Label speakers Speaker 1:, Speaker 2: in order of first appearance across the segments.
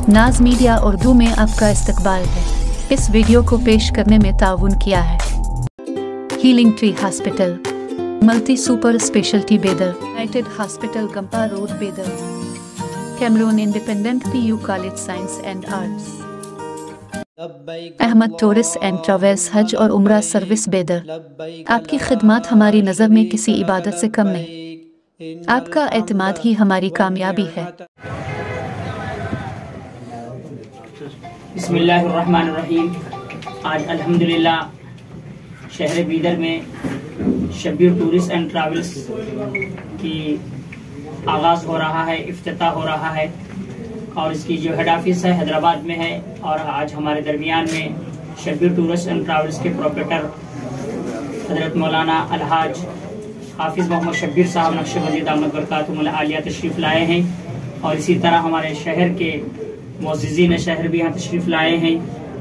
Speaker 1: नाज मीडिया उर्दू में आपका इस्तकबाल है। इस वीडियो को पेश करने में ताउन किया है healing tree hospital, multi super speciality Bidar, united hospital Gumpa road Bidar, Cameroon independent PU college science and arts, Ahmed tourist and travels हज और उम्रा सर्विस बेदर। आपकी खिदमत हमारी नज़र में किसी इबादत से कम नहीं, आपका एतमाद ही हमारी कामयाबी है।
Speaker 2: बिस्मिल्लाहिर्रहमानिर्रहीम। आज अल्हम्दुलिल्लाह शहर बीदर में शब्बीर टूरिस्ट एंड ट्रैवल्स की आगाज़ हो रहा है, इफ्तिताह हो रहा है और इसकी जो हेड ऑफिस है हैदराबाद में है। और आज हमारे दरमियान में शब्बीर टूरिस्ट एंड ट्रैवल्स के प्रोप्राइटर हज़रत मौलाना अलहाज हाफिज़ मोहम्मद शब्बीर साहब नक्शबंदी दामत बरकातुहुल आलिया तशरीफ़ लाए हैं। और इसी तरह हमारे शहर के मुअज़्ज़िज़ीन शहर भी यहाँ तशरीफ़ लाए हैं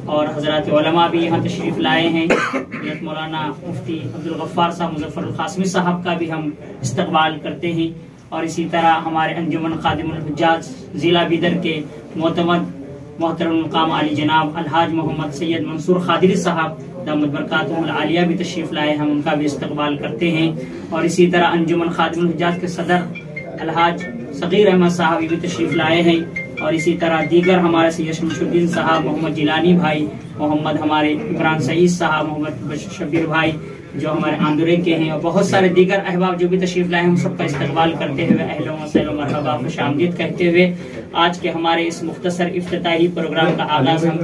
Speaker 2: और हज़रात उलमा भी यहाँ तशरीफ़ लाए हैं। हज़रत मौलाना मुफ्ती अब्दुल गफ्फार साहब मुज़फ़्फ़रुल क़ासिमी साहब का भी हम इस्तक़बाल करते हैं। और इसी तरह हमारे अंजुमन ख़ादिमुल हुज्जाज ज़िला बीदर के मोहतरम मुक़ाम आली जनाब अलहाज मोहम्मद सैयद मंसूर ख़ादिरी साहब दामत बरकातुहुल आलिया भी तशरीफ़ लाए, हम उनका भी इस्तक़बाल करते हैं। और इसी तरह अंजुमन ख़ादिमुल हुज्जाज के सदर अलहाज सग़ीर अहमद साहब भी तशरीफ़ लाए हैं। और इसी तरह दीगर हमारे सैयद शमशुद्दीन साहब, मोहम्मद जिलानी भाई, मोहम्मद हमारे इमरान सईद साहब, मोहम्मद शब्बीर भाई जो हमारे आंदुरे के हैं और बहुत सारे दीगर अहबाब जो भी तशरीफ़ लाए, हम सबका इस्तक़बाल करते हुए अहलो व सहलो मरहबा खुशामदीद कहते हुए आज के हमारे इस मुख्तसर इफ्तिताही प्रोग्राम का आगाज़ हम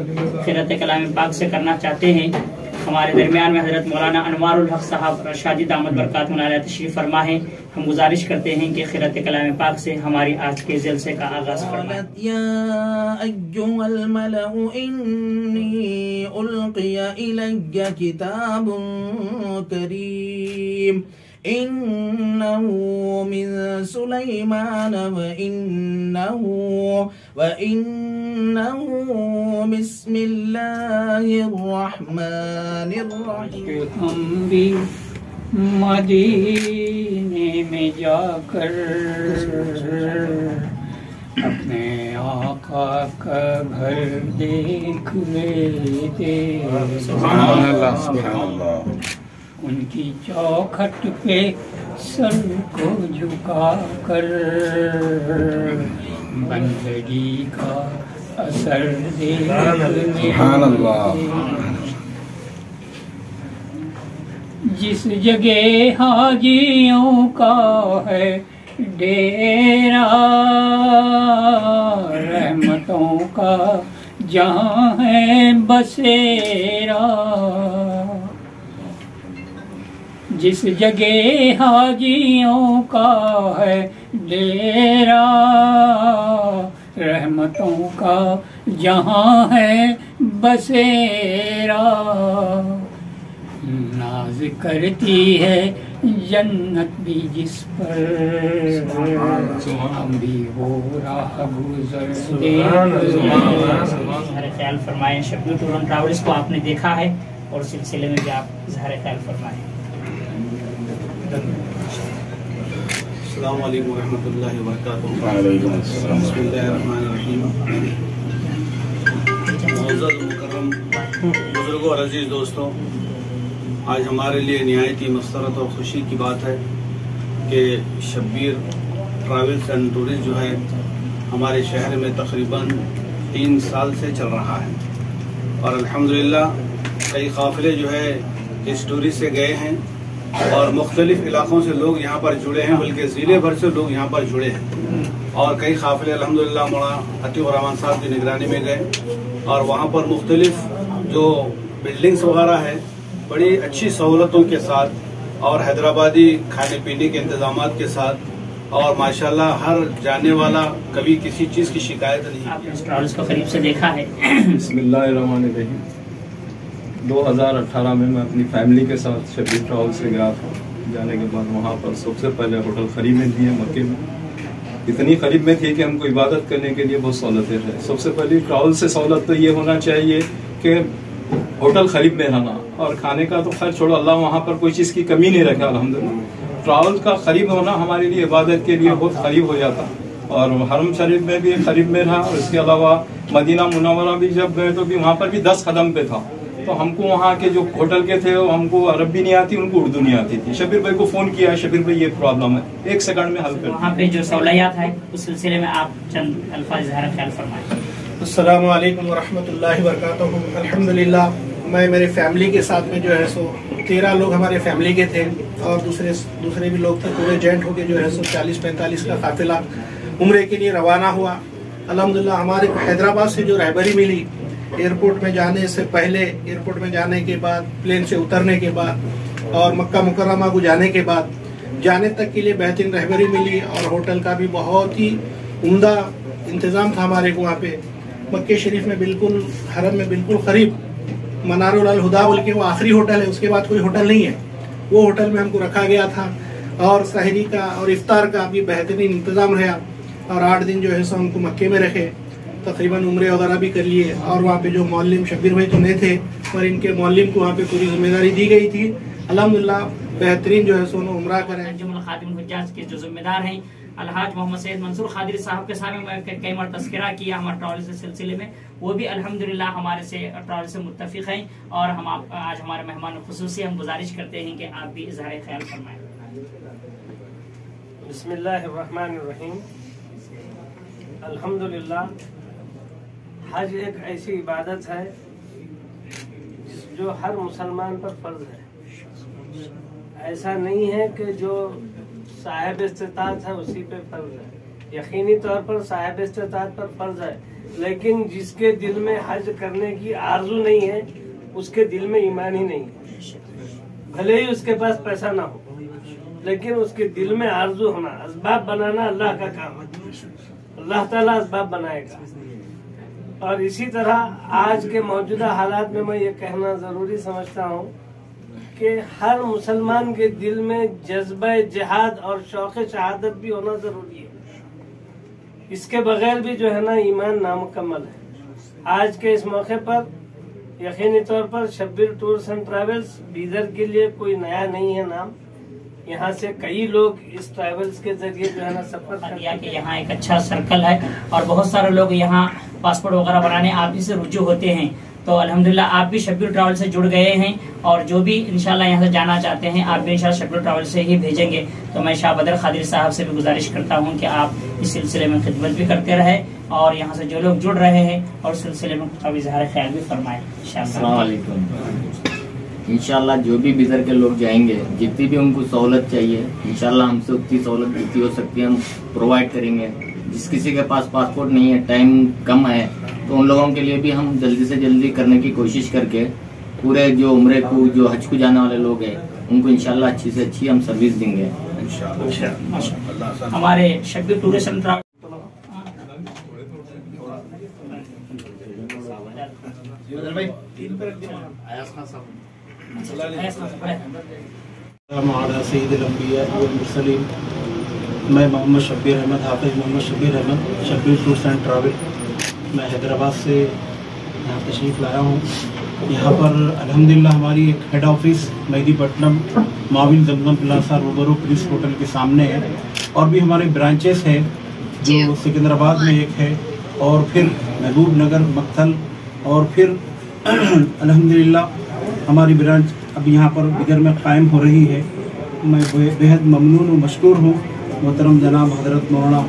Speaker 2: क़िराअत कलाम पाक से करना चाहते हैं। हमारे दरमियान में हज़रत मौलाना अनवारुल हक साहब रशादी दामत बरकातुहुल आलिया तशरीफ़ फरमा है। हम गुजारिश करते हैं कि क़िराअत कलाम पाक से हमारी आज के जलसे का आगाज़ फरमाएं।
Speaker 3: इन्नहु मिन सुलैमान व इन्नहु बिस्मिल्लाहिर रहमानिर रहीम।
Speaker 2: हम भी मदीने में जाकर अपने आका का घर देख लेते, उनकी चौखट पे सर को झुकाकर बंदगी का असर देखने। जिस जगह हाजियों का है डेरा, रहमतों का जहाँ है बसेरा, जिस जगह हाजियों का है डेरा, रहमतों का जहाँ है बसेरा, नाज करती है जन्नत भी जिस पर, हम भी हो रहा गुजर ख्याल फरमाएं। शब्बीर टूर एंड ट्रैवल्स को आपने देखा है और सिलसिले में भी आप इज़हार ख्याल फरमाएं।
Speaker 4: अस्सलामु अलैकुम रहमतुल्लाहि व बरकातुहू। बिस्मिल्लाहिर्रहमानिर्रहीम। मुअज़्ज़ज़ मुकर्रम बुजुर्गों और अजीज दोस्तों, आज हमारे लिए निहायत ही मसरत और खुशी की बात है कि शब्बीर ट्रैवल्स एंड टूरिस्ट जो है हमारे शहर में तकरीबन 3 साल से चल रहा है और अल्हम्दुलिल्लाह कई काफ़िले जो है इस टूरिस्ट से गए हैं और मुख्तलिफ इलाकों से लोग यहाँ पर जुड़े हैं, बल्कि ज़िले भर से लोग यहाँ पर जुड़े हैं। और कई काफ़िले अल्हम्दुलिल्लाह मौलाना अतीक़ रहमान साहब की निगरानी में गए और वहाँ पर मुख्तलिफ जो बिल्डिंग्स वगैरह है बड़ी अच्छी सहूलतों के साथ और हैदराबादी खाने पीने के इंतजामात के साथ और माशाल्लाह हर जाने वाला कभी किसी चीज़ की शिकायत नहीं।
Speaker 2: आपने इस ट्रैवल्स को करीब से देखा है।
Speaker 5: बिस्मिल्लाहिर्रहमानिर्रहीम। 2018 में मैं अपनी फैमिली के साथ शब्बीर ट्रैवल्स से गया था। जाने के बाद वहाँ पर सबसे पहले होटल खरीब में थी मक्के में, इतनी करीब में थी कि हमको इबादत करने के लिए बहुत सहूलतें हैं। सबसे पहली ट्रैवल से सहूलत तो ये होना चाहिए कि होटल खरीब में रहना, और खाने का तो खैर छोड़ो, अल्लाह वहाँ पर कोई चीज़ की कमी नहीं रखा अल्हम्दुलिल्लाह। ट्रैवल का करीब होना हमारे लिए इबादत के लिए बहुत करीब हो जाता। اور حرم شریف میں بھی قریب میں رہا، اور اس کے علاوہ مدینہ منورہ بھی جب گئے تو بھی وہاں پر بھی 10 قدم پہ تھا. تو ہم کو وہاں کے جو ہوٹل کے تھے ہم کو عربی نہیں آتی، ان کو اردو نہیں آتی تھی. شبیر بھائی کو فون کیا، شبیر بھائی یہ پرابلم ہے، 1 سیکنڈ میں حل کر.
Speaker 2: وہاں پہ جو سہولیات ہے اس سلسلے میں آپ چند الفاظ اظہار خیال فرمائیں.
Speaker 6: السلام علیکم ورحمۃ اللہ وبرکاتہ. الحمدللہ میں میرے فیملی کے ساتھ میں جو ہے سو 13 لوگ ہمارے فیملی کے تھے، اور دوسرے بھی لوگ تھے. پورے جوائنٹ ہو کے جو ہے سو 40-45 کا قافلہ عمرے کے لیے روانہ ہوا. الحمدللہ ہمارے حیدرآباد سے جو رہبری ملی، ایئرپورٹ میں جانے سے پہلے، ایئرپورٹ میں جانے کے بعد، پلین سے اترنے کے بعد، اور مکہ مکرمہ کو جانے کے بعد، جانے تک کے لیے بہترین رہبری ملی. اور ہوٹل کا بھی بہت ہی عمدہ انتظام تھا ہمارے کو وہاں پہ. مکہ شریف میں بالکل، حرم میں بالکل قریب منار الہدا بول کے وہ آخری ہوٹل ہے، اس کے بعد کوئی ہوٹل نہیں ہے. وہ ہوٹل میں ہم کو رکھا گیا تھا، اور سحری کا اور افطار کا بھی بہترین انتظام رہا. اور 8 دن جو ہے سو ہم کو مکے میں رکھے، تقریباً عمرے وغیرہ بھی کر لیے. اور وہاں پہ جو معلم شبیر بھائی تو نہیں تھے، پر ان کے معلم کو وہاں پہ پوری ذمہ داری دی گئی تھی. الحمدللہ بہترین جو ہے سو عمرہ کریں.
Speaker 2: انجمن الخادم الحجاج کے جو ذمہ دار ہیں الحاج محمد سید منصور قادری صاحب کے سامنے میں کئی بار تذکرہ کیا ہمارے ٹراول کے سلسلے میں، وہ بھی الحمدللہ ہمارے سے ٹراول سے متفق ہیں. اور ہم آج ہمارے مہمان خصوصی ہم گزارش کرتے ہیں کہ آپ بھی اظہار خیال فرمائیں.
Speaker 7: بسم اللہ الرحمن الرحیم. الحمدللہ حج ایک ایسی عبادت ہے جو ہر مسلمان پر فرض ہے. ایسا نہیں ہے کہ جو صاحب استطاعت ہے اسی پہ فرض ہے، یقینی طور پر صاحب استطاعت پر فرض ہے. لیکن جس کے دل میں حج کرنے کی آرزو نہیں ہے اس کے دل میں ایمان ہی نہیں ہے. بھلے ہی اس کے پاس پیسہ نہ ہو، لیکن اس کے دل میں آرزو ہونا. اسباب بنانا اللہ کا کام ہے، اللہ تعالیٰ اسباب بنائے گا. اور اسی طرح آج کے موجودہ حالات میں یہ کہنا ضروری سمجھتا ہوں کہ ہر مسلمان کے دل میں جذبہ جہاد اور شوق شہادت بھی ہونا ضروری ہے. اس کے بغیر بھی جو ہے نا ایمان نامکمل ہے. آج کے اس موقع پر یقینی طور پر Shabbir tours and travels Bidar کے لیے کوئی نیا نہیں ہے نام. یہاں سے کئی لوگ اس ٹریولز کے ذریعے جو ہے نا سفر
Speaker 2: کیا کہ یہاں ایک اچھا سرکل ہے اور بہت سارے لوگ یہاں پاسپورٹ وغیرہ بنانے آپ ہی سے رجوع ہوتے ہیں. تو الحمدللہ آپ بھی شبیر ٹریول سے جڑ گئے ہیں، اور جو بھی انشاءاللہ یہاں سے جانا چاہتے ہیں آپ بھی انشاءاللہ شبیر ٹریول سے ہی بھیجیں گے. تو میں شاہ بدر قادری صاحب سے بھی گزارش کرتا ہوں کہ آپ اس سلسلے میں خدمت بھی کرتے رہے، اور یہاں سے جو لوگ جڑ رہے ہیں اور اس سلسلے میں کچھ اظہار خیال بھی فرمائیں.
Speaker 8: السلام علیکم. انشاءاللہ جو بھی بدر کے لوگ جائیں گے، جتنی بھی ان کو سہولت چاہیے انشاءاللہ ہم سے اتنی سہولت جتنی ہو سکتی ہے ہم پرووائڈ کریں گے. جس کسی کے پاس پاسپورٹ نہیں ہے، ٹائم کم ہے، تو ان لوگوں کے لیے بھی ہم جلدی سے جلدی کرنے کی کوشش کر کے پورے جو عمرے کو، جو حج کو جانے والے لوگ ہیں ان کو انشاءاللہ اچھی سے اچھی ہم سروس دیں گے.
Speaker 2: ہمارے شبیر ٹورسٹ اینڈ ٹریول
Speaker 6: سید الانبیاء والمرسلین. میں Muhammad Shabbir Ahmed, Hafiz Muhammad Shabbir Ahmed, Shabbir tours and travel. میں حیدرآباد سے یہاں تشریف لایا ہوں. یہاں پر الحمدللہ ہماری ایک ہیڈ آفس مہدی پٹنم معاون زمزم پلازا روبرو پرنس ہوٹل کے سامنے ہے، اور بھی ہمارے برانچز ہیں جو سکندرآباد میں ایک ہے، اور پھر محبوب نگر، مکتھل، اور پھر الحمدللہ ہماری برانچ اب یہاں پر بدر میں قائم ہو رہی ہے. میں بےحد ممنون و مشکور ہوں محترم جناب حضرت مولانا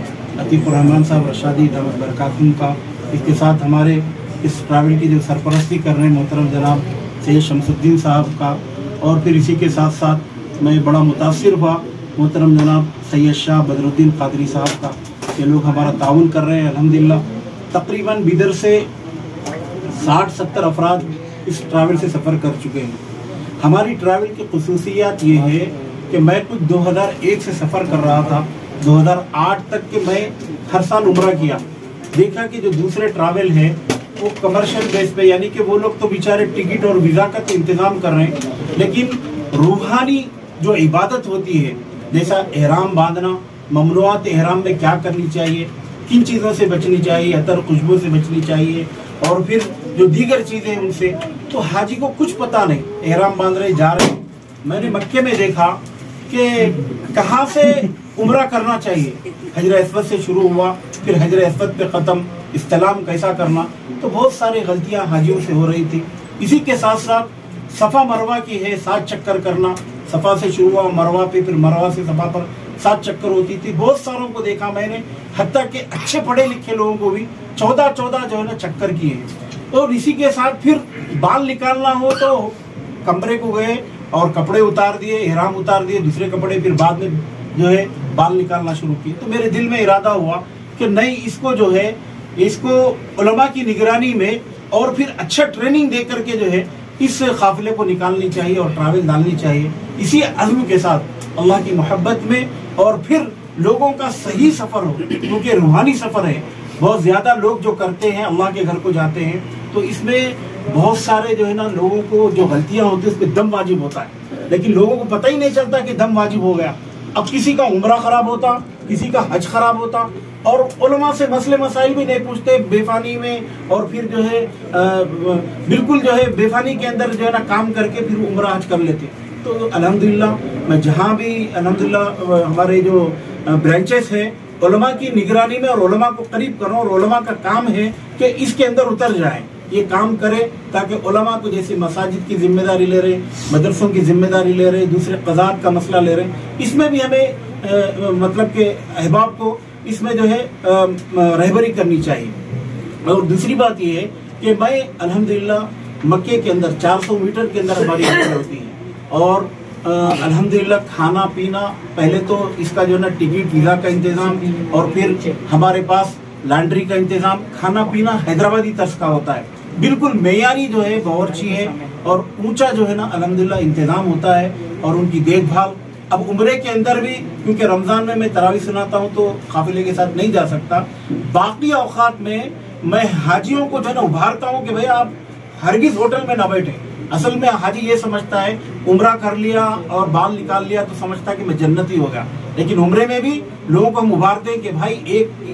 Speaker 6: عتیق الرحمان صاحب رشادی دعوت برکاتہم کا. اس کے ساتھ ہمارے اس ٹریول کی جو سرپرستی کر رہے ہیں محترم جناب سید شمس الدین صاحب کا. اور پھر اسی کے ساتھ ساتھ میں بڑا متاثر ہوا محترم جناب سید شاہ بدر الدین قادری صاحب کا. یہ لوگ ہمارا تعاون کر رہے ہیں. الحمدللہ تقریباً بدر سے 60-70 افراد اس ٹریول سے سفر کر چکے ہیں. ہماری ٹریول کی خصوصیات یہ ہے کہ میں کچھ 2001 سے سفر کر رہا تھا، 2008 تک کہ میں ہر سال عمرہ کیا. دیکھا کہ جو دوسرے ٹریول ہے وہ کمرشل بیس پہ، یعنی کہ وہ لوگ تو بیچارے ٹکٹ اور ویزا کا تو انتظام کر رہے ہیں، لیکن روحانی جو عبادت ہوتی ہے جیسا احرام باندھنا، ممنوعات احرام میں کیا کرنی چاہیے، کن چیزوں سے بچنی چاہیے، عطر خوشبو سے بچنی چاہیے، اور پھر جو دیگر چیزیں ان سے، تو حاجی کو کچھ پتا نہیں، احرام باندھ رہے جا رہے. میں نے مکے میں دیکھا کہ کہاں سے उमरा करना चाहिए। हजर अस्वद से शुरू हुआ, फिर हजर अस्वद पे ख़त्म, इस्लाम कैसा करना, तो बहुत सारी गलतियां हाजियों से हो रही थी। इसी के साथ साथ सफ़ा मरवा की है 7 चक्कर करना, सफ़ा से शुरू हुआ मरवा पे, फिर मरवा से सफ़ा पर 7 चक्कर होती थी। बहुत सारों को देखा मैंने, हत्ता के अच्छे पढ़े लिखे लोगों को भी 14-14 जो है ना चक्कर किए हैं। और इसी के साथ फिर बाल निकालना हो तो कमरे को गए और कपड़े उतार दिए, इहराम उतार दिए, दूसरे कपड़े, फिर बाद में जो है बाल निकालना शुरू किए। तो मेरे दिल में इरादा हुआ कि नहीं, इसको जो है इसको उलमा की निगरानी में और फिर अच्छा ट्रेनिंग दे करके जो है इस काफिले को निकालनी चाहिए और ट्रैवल डालनी चाहिए। इसी अज़्म के साथ अल्लाह की मोहब्बत में, और फिर लोगों का सही सफ़र हो, क्योंकि रूहानी सफ़र है। बहुत ज़्यादा लोग जो करते हैं अल्लाह के घर को जाते हैं, तो इसमें बहुत सारे जो है ना लोगों को जो गलतियां होती है उस पर दम वाजिब होता है, लेकिन लोगों को पता ही नहीं चलता कि दम वाजिब हो गया। अब किसी का उम्रा खराब होता, किसी का हज खराब होता, और उलमा से मसले मसाइल भी नहीं पूछते बेफानी में, और फिर जो है बिल्कुल जो है बेफानी के अंदर जो है ना काम करके फिर उम्रा हज कर लेते। तो अल्हम्दुलिल्लाह मैं जहाँ भी अल्हम्दुलिल्लाह हमारे जो ब्रांचेस हैं उलमा की निगरानी में और उलमा को करीब करो, और उलमा का काम है कि इसके अंदर उतर जाए, ये काम करे, ताकि उलमा को जैसे मसाजिद की जिम्मेदारी ले रहे, मदरसों की जिम्मेदारी ले रहे, दूसरे क़ज़ात का मसला ले रहे, इसमें भी हमें मतलब के अहबाब को इसमें जो है रहबरी करनी चाहिए। और दूसरी बात ये है कि मैं अल्हम्दुलिल्लाह मक्के के अंदर 400 मीटर के अंदर हमारी यात्रा होती है, और अल्हम्दुलिल्लाह खाना पीना, पहले तो इसका जो है ना टिकट वीज़ा का इंतज़ाम, और फिर हमारे पास लॉन्ड्री का इंतज़ाम, खाना पीना हैदराबादी तर्ज का होता है, बिल्कुल मेयारी जो है बावर्ची है, और ऊंचा जो है ना अल्हम्दुलिल्लाह इंतज़ाम होता है, और उनकी देखभाल। अब उम्रे के अंदर भी, क्योंकि रमज़ान में मैं तरावी सुनाता हूँ तो काफिले के साथ नहीं जा सकता, बाकी औकात में मैं हाजियों को जो है ना उभारता हूँ कि भैया आप हरगिज़ होटल में ना बैठे। असल में हाजी ये समझता है उम्रा कर लिया और बाल निकाल लिया तो समझता है कि मैं जन्नती हो गया, लेकिन उम्रे में भी लोगों को हम उभारते हैं कि भाई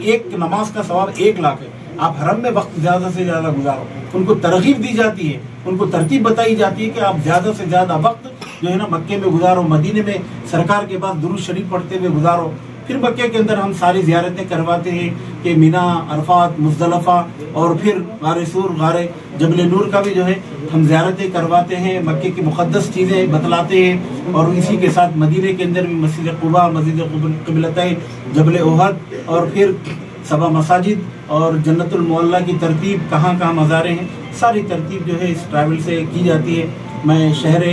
Speaker 6: एक नमाज का सवाब 1 लाख है, आप हरम में वक्त ज्यादा से ज्यादा गुजारो। उनको तरगीब दी जाती है, उनको तरतीब बताई जाती है कि आप ज्यादा से ज्यादा वक्त जो है ना मक्के में गुजारो, मदीने में सरकार के पास दुरूद शरीफ पढ़ते हुए गुजारो। फिर मक्के के अंदर हम सारी ज़ियारतें करवाते हैं कि मीना, अरफात, मुज़दलिफ़ा, और फिर गारे सूर, गारे जबल नूर का भी जो है हम ज़ियारतें करवाते हैं, मक्के की मुक़द्दस चीज़ें बतलाते हैं। और इसी के साथ मदीने के अंदर भी मस्जिद क़ुबा, मस्जिद क़िबलतैन, जबल ओहद, और फिर सबा मसाजिद और जन्नतुल मुअल्ला की तरतीब, कहाँ कहाँ मज़ारे हैं, सारी तरतीब जो है इस ट्रैवल से की जाती है। मैं शहर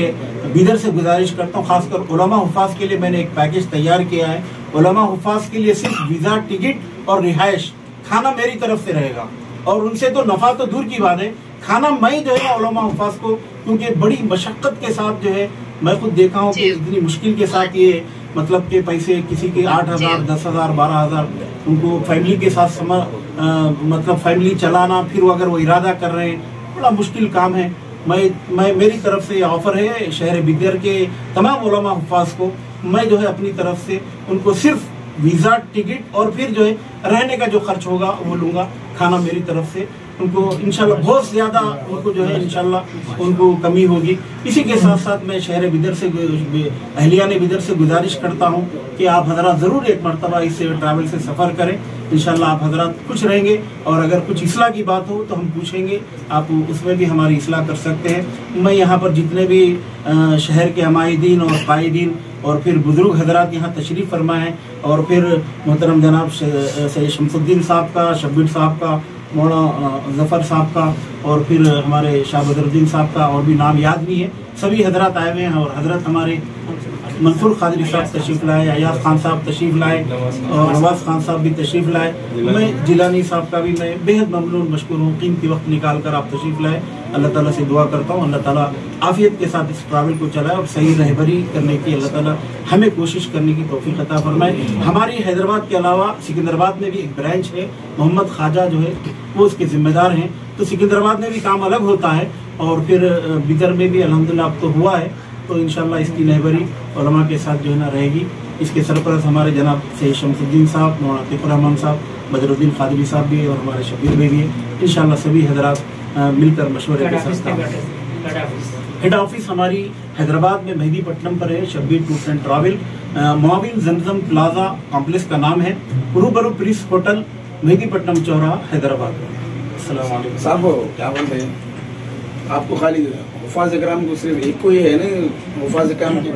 Speaker 6: बीदर से गुजारिश करता हूँ, खासकर उलमा हुफ़ाज़ के लिए मैंने एक पैकेज तैयार किया है। उलमा हुफ़ाज़ के लिए सिर्फ वीज़ा, टिकट और रिहाइश, खाना मेरी तरफ से रहेगा, और उनसे तो नफ़ा तो दूर की बात है, खाना मैं जो है उलमा हुफ़ाज़ को, क्योंकि बड़ी मशक्क़त के साथ जो है मैं खुद देखा हूँ कि इतनी मुश्किल के साथ ये मतलब के पैसे किसी के 8,000, 10,000, 12,000 उनको फैमिली के साथ मतलब फैमिली चलाना, फिर वो अगर वो इरादा कर रहे हैं, बड़ा मुश्किल काम है। मैं मेरी तरफ से ऑफर है शहर बिदर के तमाम उलमा हुफ़ाज़ को, मैं जो है अपनी तरफ से उनको सिर्फ वीज़ा, टिकट और फिर जो है रहने का जो खर्च होगा वो लूँगा, खाना मेरी तरफ से उनको इंशाल्लाह बहुत ज़्यादा उनको जो है इंशाल्लाह उनको कमी होगी। इसी के साथ साथ मैं शहर बिदर से, अहलियाने बिदर से गुजारिश करता हूँ कि आप हज़रात ज़रूर एक मरतबा इस ट्रैवल से सफ़र करें, इंशाल्लाह आप हज़रात खुश रहेंगे। और अगर कुछ इस्लाह की बात हो तो हम पूछेंगे, आप उसमें भी हमारी इस्लाह कर सकते हैं। मैं यहाँ पर जितने भी शहर के हमायदीन और कायदीन और फिर बुजुर्ग हजरात यहाँ तशरीफ़ फरमा है, और फिर मोहतरम जनाब सैयद शमसुद्दीन साहब का, शब्बीर साहब का, मौलाना जफ़र साहब का, और फिर हमारे शाह बदरुद्दीन साहब का, और भी नाम याद नहीं है, सभी हजरात आए हुए हैं। और हजरत हमारे मंसूर कादरी साहब तशरीफ़ लाए, अयाज खान साहब तशरीफ़ लाए, और नवाज़ खान साहब भी तशरीफ़ लाए। मैं जिलानी साहब का भी मैं बेहद ममनून मशकूर हूँ, कीमती वक्त निकाल कर आप तशरीफ़ लाए। अल्लाह ताला से दुआ करता हूँ अल्लाह ताला आफियत के साथ इस ट्रैवल को चलाए और सही रहबरी करने की अल्लाह ताला हमें कोशिश करने की तौफीक अता फरमाए। हमारी हैदराबाद के अलावा सिकंदराबाद में भी एक ब्रांच है, मोहम्मद ख्वाजा जो है वो उसके ज़िम्मेदार हैं, तो सिकंदराबाद में भी काम अलग होता है, और फिर बिदर में भी अल्हम्दुलिल्लाह अब तो हुआ है, तो इंशाल्लाह इसकी रहबरी उलमा के साथ जो है ना रहेगी। इसके सरपरस्त हमारे जनाब सैयद शमसुद्दीन साहब, मौलाना अतीकुर रहमान साहब, बदरुद्दीन कादरी साहब भी, और हमारे शब्बीर भाई भी है। इंशाल्लाह सभी हजरात मिलकर मशवरे के साथ। हेड ऑफिस हमारी हैदराबाद में मेहदीपट्टनम पर है, Shabbir tours and travel, Mobin Zamzam plaza complex का नाम है, रूबरू प्रिंस होटल, मेहदीपट्टनम चौराहा, हैदराबाद। अस्सलाम वालेकुम।
Speaker 3: साहब क्या बोलते हैं, आपको खाली हुफाज इकराम को सिर्फ एक को ही है ना, हुफाज इकराम की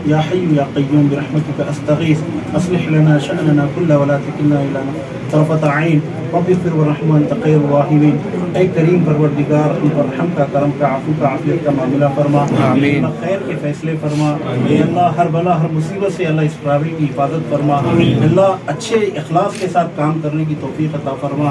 Speaker 6: या हय्यु या क़य्यूम बिरहमतिका अस्तगीस अस्लिह लना शअनना कुल्ला वला तकिलना इला तरफत ऐन रब्बिग़फिर वरहम अंत ख़ैरुर राहिमीन। ऐ करीम परवरदिगार, हम पर रहम का, करम का, आफ़ू का, आफ़ियत का मामला फरमा, आमीन। खैर के फैसले फरमा, ऐ अल्लाह हर बला हर मुसीबत से अल्लाह इस ट्रैवल की हिफाजत फरमा, अल्लाह अच्छे इखलास के साथ काम करने की तौफीक अता फरमा,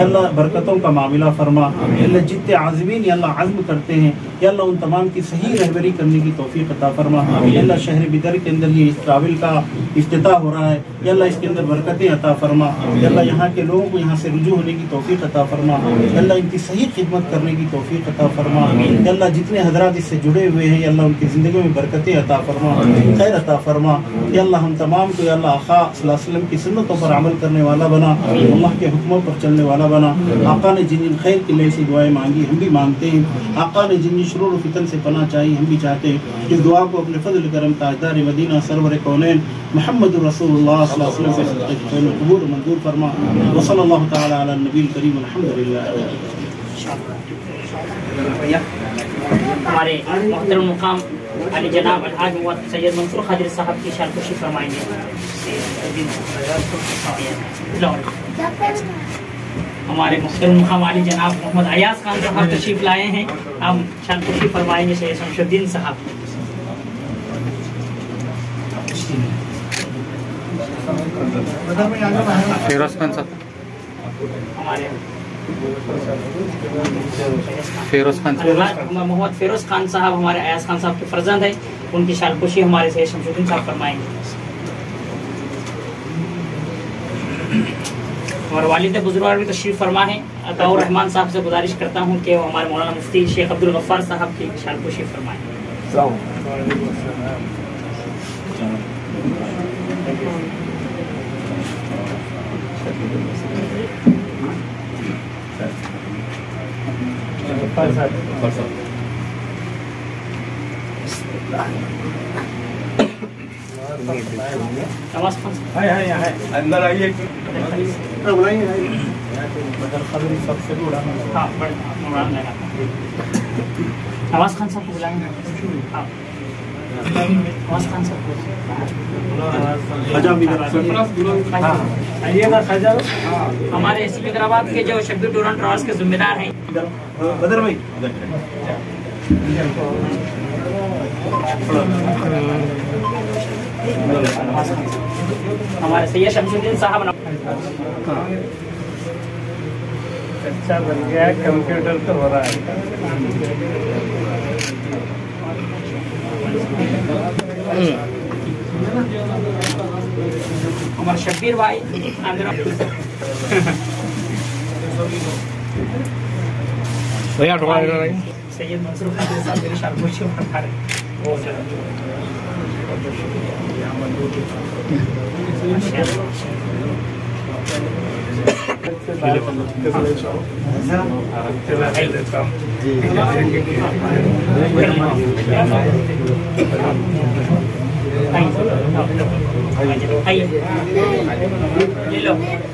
Speaker 6: अल्लाह बरकतों का मामला फरमा, अल्लाह जितने आज़मीन अल्लाह अज़्म करते हैं अल्लाह उन तमाम की सही रहबरी करने की तौफीक अता फरमा। अल्लाह शहर बिदर के अंदर ये इस ट्रैवल का इफ्तिताह हो रहा है, अल्लाह इसके अंदर बरकतें अता फरमा, अल्लाह यहाँ के लोगों को यहाँ से रुजू होने की तौफीक अता फरमा, अल्लाह इनकी सही खिदमत करने की तौफीक अता फरमा, अल्लाह जितने हजरात इससे जुड़े हुए हैं अल्लाह उनकी ज़िंदगी में बरकतें अता फरमा, खैर अता फरमा। अल्लाह हम तमाम को अल्लाह आक़ा सल्लल्लाहु अलैहि वसल्लम की सुन्नतों पर अमल करने वाला बना, अल्लाह के हुक्मों पर चलने वाला बना। आक़ा ने जिन जिन खैर के लिए से दुआएं मांगी हम भी मांगते हैं, आक़ा ने जिन जिन शुरूर फितन से पनाह चाहिए हम भी चाहते हैं। इस दुआ को अपने फजल करम ताजदार मदीना सरवर कौनैन मुहम्मद रसूलुल्लाह सल्लल्लाहु अलैहि वसल्लम के कबूल मंजूर फरमा। व सल्लल्लाहु तआला अला नबील करीम अल्हम्दुलिल्लाह।
Speaker 2: हमारे मोहतरम मुकाम अली जनाब अलहाज मुवक्किल सैयद मंसूर खादिर साहब की शानकुशी फरमाएंगे। हमारे मोहतरम मुकाम अली जनाब मोहम्मद अयाज खान साहब तशरीफ लाए हैं, हम शानकुशी फरमाएंगे सैयद शमशुद्दीन साहब।
Speaker 9: फिरोज खान साहब,
Speaker 2: हमारे मोहम्मद फिरोज खान साहब हमारे अयाज खान साहब के फर्जंद है, उनकी शानकुशी हमारे सैयद शमशुद्दीन साहब फरमाएंगे। और वालिद बुजुर्ग भी तशरीफ फरमा है, अताउर रहमान साहब से गुजारिश करता हूँ कि वो हमारे मौलाना मुफ्ती शेख अब्दुल गफ्फार साहब की शानकुशी फरमाएं।
Speaker 5: अंदर आइए,
Speaker 2: नवाज खान साहब को बुलाएंगे। नवाज खान साहब हमारे सिकंदराबाद के जो शब्बीर टूर एंड ट्रैवल्स के जिम्मेदार हैं
Speaker 6: बदर भाई।
Speaker 2: हमारे सैयद शमशुद्दीन साहब
Speaker 7: अच्छा बन गया है, कंप्यूटर तो हो रहा है।
Speaker 2: हमारे शब्बीर भाई
Speaker 9: भैया थोड़ा
Speaker 2: सैयद मंसूर खान साहब मेरी शानकुशी फरमा रहे।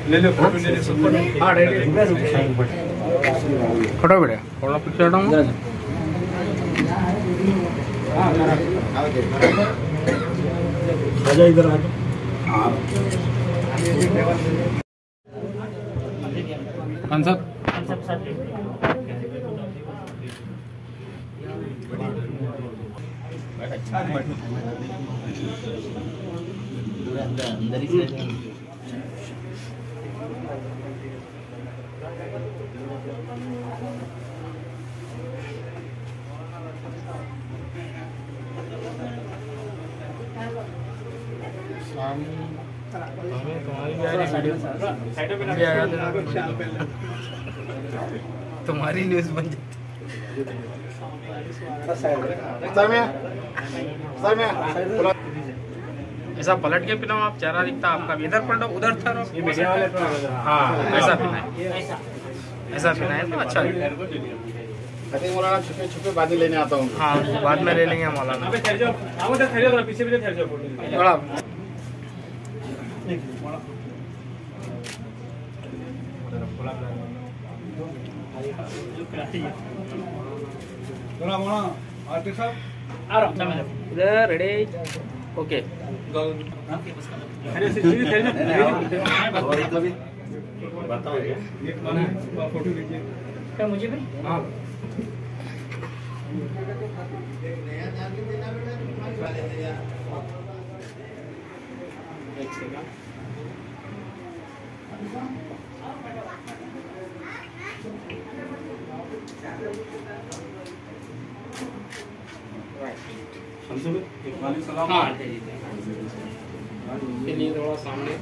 Speaker 9: ले लो फोटो ले लो। हाँ फोटो बेटा, थोड़ा पिक्चर डालूंगा।
Speaker 6: इधर आ
Speaker 9: खान साहब,
Speaker 8: अंदर ही
Speaker 9: तुम्हारी न्यूज़ बन जाती। ऐसा पलट के पहनाओ आप, चेहरा दिखता आपका भी। इधर पलटो, उधर ठहरो। हाँ ऐसा पहनाए, ऐसा पहनाए तो अच्छा है।
Speaker 3: मौलाना छुपे छुपे बाद लेने आता हूँ।
Speaker 9: हाँ बाद में ले लेंगे मौलाना। बड़ा इधर रेडी, ओके।
Speaker 5: फोटो लीजिए।
Speaker 2: क्या मुझे भी?
Speaker 9: हाँ
Speaker 2: हाँ
Speaker 9: के लिए थोड़ा सामने